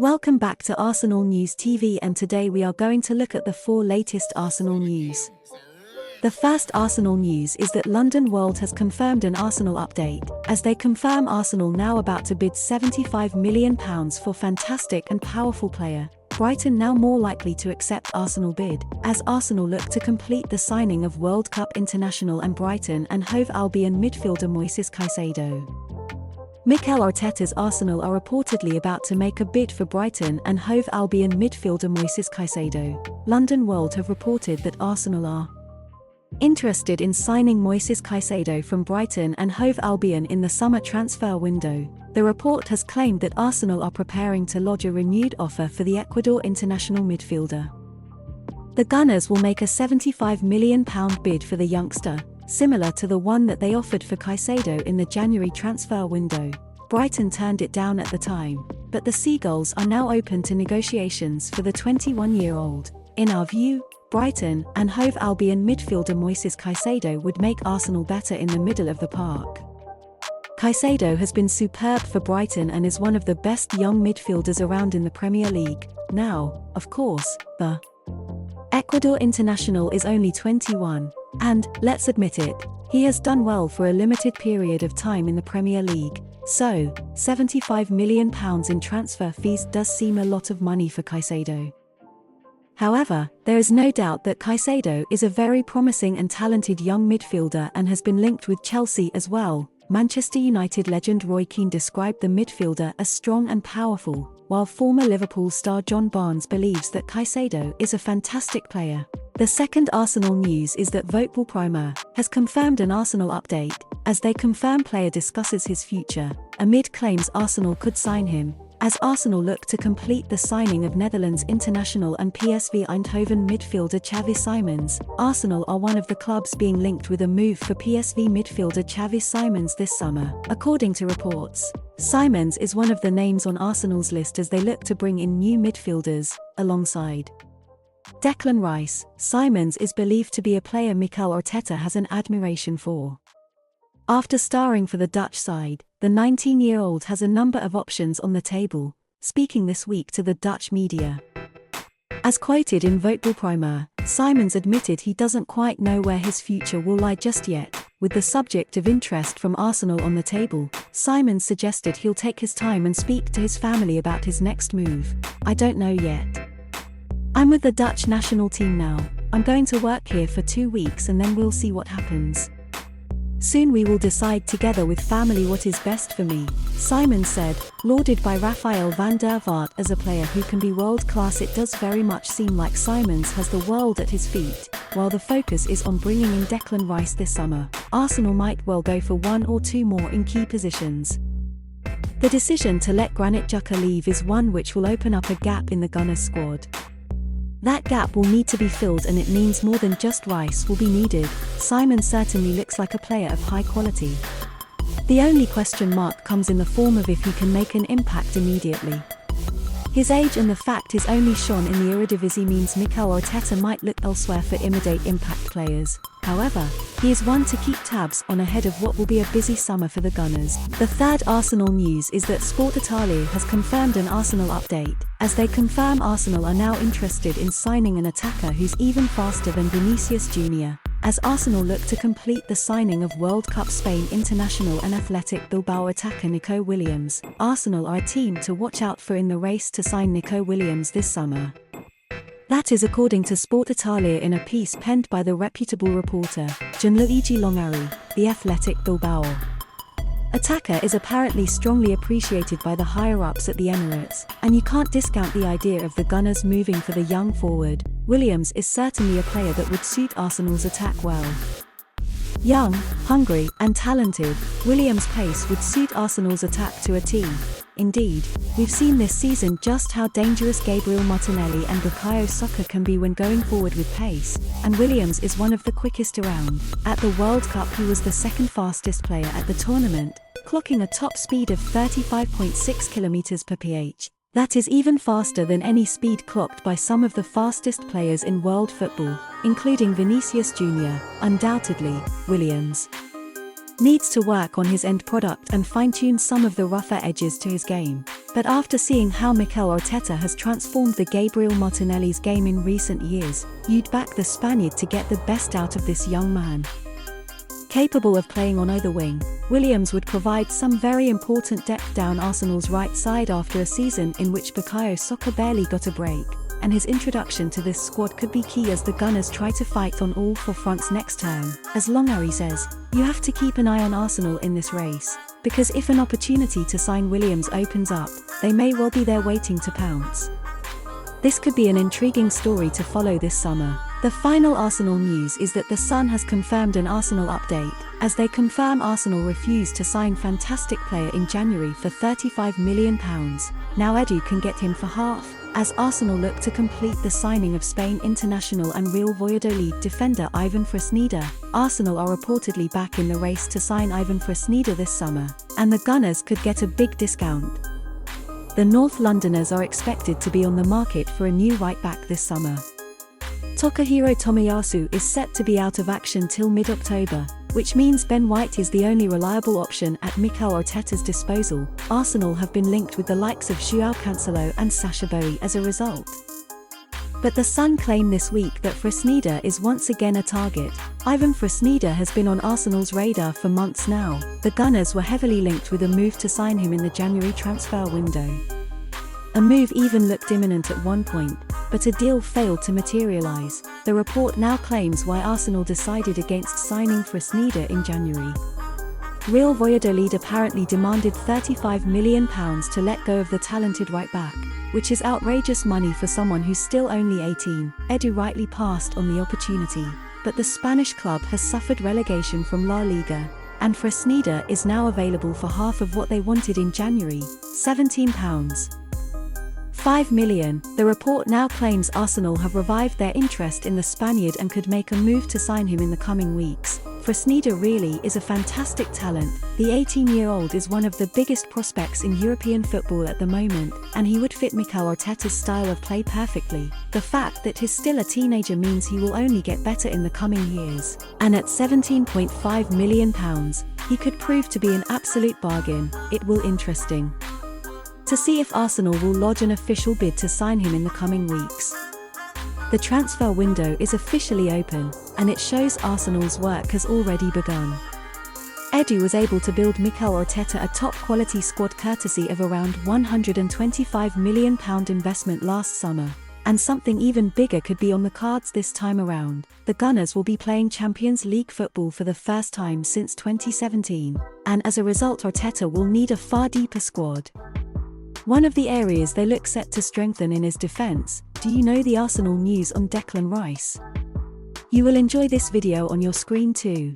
Welcome back to Arsenal News TV, and today we are going to look at the 4 latest Arsenal news. The first Arsenal news is that London World has confirmed an Arsenal update, as they confirm Arsenal now about to bid £75 million for fantastic and powerful player. Brighton now more likely to accept Arsenal bid, as Arsenal look to complete the signing of World Cup international and Brighton and Hove Albion midfielder Moises Caicedo. Mikel Arteta's Arsenal are reportedly about to make a bid for Brighton and Hove Albion midfielder Moises Caicedo. London World have reported that Arsenal are interested in signing Moises Caicedo from Brighton and Hove Albion in the summer transfer window. The report has claimed that Arsenal are preparing to lodge a renewed offer for the Ecuador international midfielder. The Gunners will make a £75 million bid for the youngster, similar to the one that they offered for Caicedo in the January transfer window. Brighton turned it down at the time, but the Seagulls are now open to negotiations for the 21-year-old. In our view, Brighton and Hove Albion midfielder Moises Caicedo would make Arsenal better in the middle of the park. Caicedo has been superb for Brighton and is one of the best young midfielders around in the Premier League. Now, of course, the Ecuador international is only 21. And, let's admit it, he has done well for a limited period of time in the Premier League, so, £75 million in transfer fees does seem a lot of money for Caicedo. However, there is no doubt that Caicedo is a very promising and talented young midfielder and has been linked with Chelsea as well. Manchester United legend Roy Keane described the midfielder as strong and powerful, while former Liverpool star John Barnes believes that Caicedo is a fantastic player. The second Arsenal news is that Voteball Primer has confirmed an Arsenal update, as they confirm player discusses his future, amid claims Arsenal could sign him, as Arsenal look to complete the signing of Netherlands international and PSV Eindhoven midfielder Xavi Simons. Arsenal are one of the clubs being linked with a move for PSV midfielder Xavi Simons this summer. According to reports, Simons is one of the names on Arsenal's list as they look to bring in new midfielders, alongside Declan Rice. Simons is believed to be a player Mikel Arteta has an admiration for. After starring for the Dutch side, the 19-year-old has a number of options on the table, speaking this week to the Dutch media. As quoted in Voteball Primer, Simons admitted he doesn't quite know where his future will lie just yet. With the subject of interest from Arsenal on the table, Simons suggested he'll take his time and speak to his family about his next move. "I don't know yet. I'm with the Dutch national team now. I'm going to work here for 2 weeks and then we'll see what happens. Soon we will decide together with family what is best for me," Simons said. Lauded by Rafael van der Vaart as a player who can be world-class, it does very much seem like Simons has the world at his feet. While the focus is on bringing in Declan Rice this summer, Arsenal might well go for 1 or 2 more in key positions. The decision to let Granit Xhaka leave is one which will open up a gap in the Gunners squad. That gap will need to be filled, and it means more than just Rice will be needed. Simons certainly looks like a player of high quality. The only question mark comes in the form of if he can make an impact immediately. His age and the fact he's only shone in the Eredivisie means Mikel Arteta might look elsewhere for immediate impact players. However, he is one to keep tabs on ahead of what will be a busy summer for the Gunners. The third Arsenal news is that Sport Italia has confirmed an Arsenal update, as they confirm Arsenal are now interested in signing an attacker who's even faster than Vinicius Jr., as Arsenal look to complete the signing of World Cup Spain international and Athletic Bilbao attacker Nico Williams. Arsenal are a team to watch out for in the race to sign Nico Williams this summer. That is according to Sport Italia in a piece penned by the reputable reporter, Gianluigi Longari, the Athletic Bilbao attacker is apparently strongly appreciated by the higher-ups at the Emirates, and you can't discount the idea of the Gunners moving for the young forward. Williams is certainly a player that would suit Arsenal's attack well. Young, hungry, and talented, Williams' pace would suit Arsenal's attack to a T. Indeed, we've seen this season just how dangerous Gabriel Martinelli and Bukayo Saka can be when going forward with pace, and Williams is one of the quickest around. At the World Cup he was the second fastest player at the tournament, clocking a top speed of 35.6 km/h. That is even faster than any speed clocked by some of the fastest players in world football, including Vinicius Jr., undoubtedly, Williams needs to work on his end product and fine-tune some of the rougher edges to his game. But after seeing how Mikel Arteta has transformed the Gabriel Martinelli's game in recent years, you'd back the Spaniard to get the best out of this young man. Capable of playing on either wing, Williams would provide some very important depth down Arsenal's right side after a season in which Bukayo Saka barely got a break, and his introduction to this squad could be key as the Gunners try to fight on all four fronts next term. As Longari says, you have to keep an eye on Arsenal in this race, because if an opportunity to sign Williams opens up, they may well be there waiting to pounce. This could be an intriguing story to follow this summer. The final Arsenal news is that The Sun has confirmed an Arsenal update, as they confirm Arsenal refused to sign fantastic player in January for £35 million. Now Edu can get him for half, as Arsenal look to complete the signing of Spain international and Real Valladolid defender Ivan Fresneda. Arsenal are reportedly back in the race to sign Ivan Fresneda this summer, and the Gunners could get a big discount. The North Londoners are expected to be on the market for a new right-back this summer. Takahiro Tomiyasu is set to be out of action till mid-October, which means Ben White is the only reliable option at Mikel Arteta's disposal. Arsenal have been linked with the likes of João Cancelo and Sacha Boey as a result. But The Sun claim this week that Fresneda is once again a target. Ivan Fresneda has been on Arsenal's radar for months now. The Gunners were heavily linked with a move to sign him in the January transfer window. A move even looked imminent at one point, but a deal failed to materialise. The report now claims why Arsenal decided against signing Fresneda in January. Real Valladolid apparently demanded £35 million to let go of the talented right-back, which is outrageous money for someone who's still only 18. Edu rightly passed on the opportunity, but the Spanish club has suffered relegation from La Liga, and Fresneda is now available for half of what they wanted in January, £17. $5 million. The report now claims Arsenal have revived their interest in the Spaniard and could make a move to sign him in the coming weeks. Fresneda really is a fantastic talent. The 18-year-old is one of the biggest prospects in European football at the moment, and he would fit Mikel Arteta's style of play perfectly. The fact that he's still a teenager means he will only get better in the coming years. And at £17.5 million, he could prove to be an absolute bargain. It will interesting to see if Arsenal will lodge an official bid to sign him in the coming weeks. The transfer window is officially open, and it shows Arsenal's work has already begun. Edu was able to build Mikel Arteta a top-quality squad courtesy of around £125 million investment last summer, and something even bigger could be on the cards this time around. The Gunners will be playing Champions League football for the first time since 2017, and as a result Arteta will need a far deeper squad. One of the areas they look set to strengthen in is defence. Do you know the Arsenal news on Declan Rice? You will enjoy this video on your screen too.